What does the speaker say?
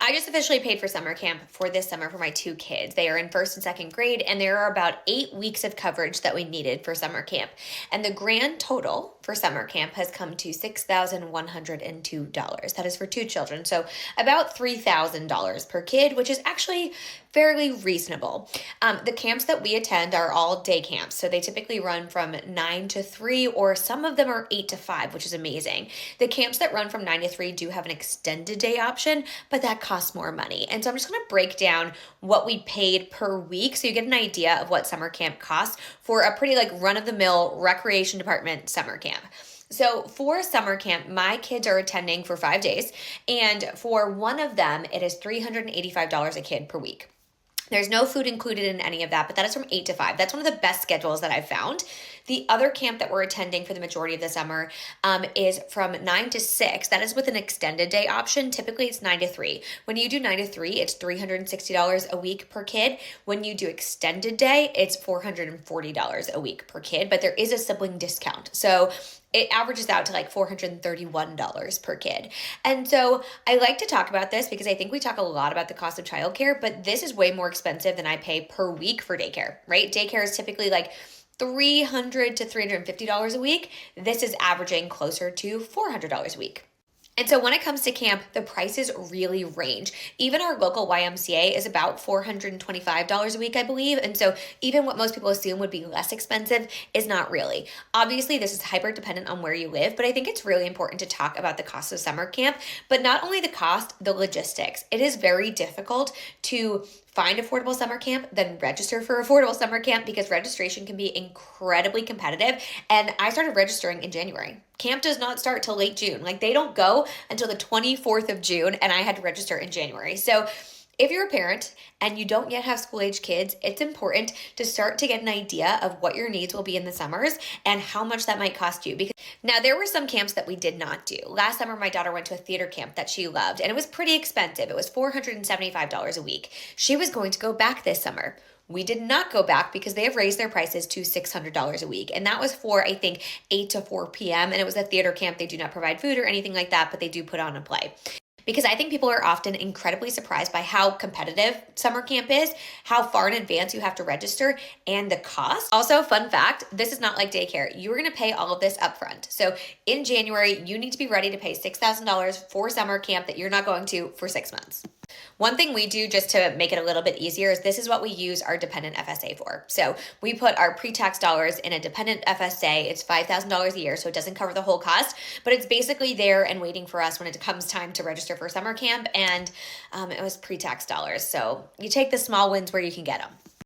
I just officially paid for summer camp for this summer for my two kids. They are in first and second grade, and there are about 8 weeks of coverage that we needed for summer camp. And the grand total for summer camp has come to $6,102. That is for two children. So about $3,000 per kid, which is actually fairly reasonable. The camps that we attend are all day camps. So they typically run from 9 to 3, or some of them are 8 to 5, which is amazing. The camps that run from 9 to 3 do have an extended day option, but that costs more money. And so I'm just going to break down what we paid per week so you get an idea of what summer camp costs for a pretty like run-of-the-mill recreation department summer camp. So for summer camp, my kids are attending for 5 days, and for one of them, it is $385 a kid per week. There's no food included in any of that, but that is from 8 to 5. That's one of the best schedules that I've found. The other camp that we're attending for the majority of the summer is from 9 to 6. That is with an extended day option. Typically, it's 9 to 3. When you do 9 to 3, it's $360 a week per kid. When you do extended day, it's $440 a week per kid, but there is a sibling discount. So it averages out to like $431 per kid. And so I like to talk about this because I think we talk a lot about the cost of childcare, but this is way more expensive than I pay per week for daycare, right? Daycare is typically like $300 to $350 a week. This is averaging closer to $400 a week. And so when it comes to camp, the prices really range. Even our local YMCA is about $425 a week, I believe. And so even what most people assume would be less expensive is not really. Obviously, this is hyper dependent on where you live, but I think it's really important to talk about the cost of summer camp, but not only the cost, the logistics. It is very difficult to find affordable summer camp, then register for affordable summer camp because registration can be incredibly competitive. And I started registering in January. Camp does not start till late June. Like they don't go until the 24th of June, and I had to register in January. So if you're a parent and you don't yet have school-age kids, it's important to start to get an idea of what your needs will be in the summers and how much that might cost you. Because now there were some camps that we did not do. Last summer, my daughter went to a theater camp that she loved, and it was pretty expensive. It was $475 a week. She was going to go back this summer. We did not go back because they have raised their prices to $600 a week. And that was for, I think, 8 to 4 p.m. And it was a theater camp. They do not provide food or anything like that, but they do put on a play. Because I think people are often incredibly surprised by how competitive summer camp is, how far in advance you have to register, and the cost. Also, fun fact, this is not like daycare. You are going to pay all of this upfront. So in January, you need to be ready to pay $6,000 for summer camp that you're not going to for 6 months. One thing we do just to make it a little bit easier is this is what we use our dependent FSA for. So we put our pre-tax dollars in a dependent FSA. It's $5,000 a year, so it doesn't cover the whole cost, but it's basically there and waiting for us when it comes time to register for summer camp, and it was pre-tax dollars. So you take the small wins where you can get them.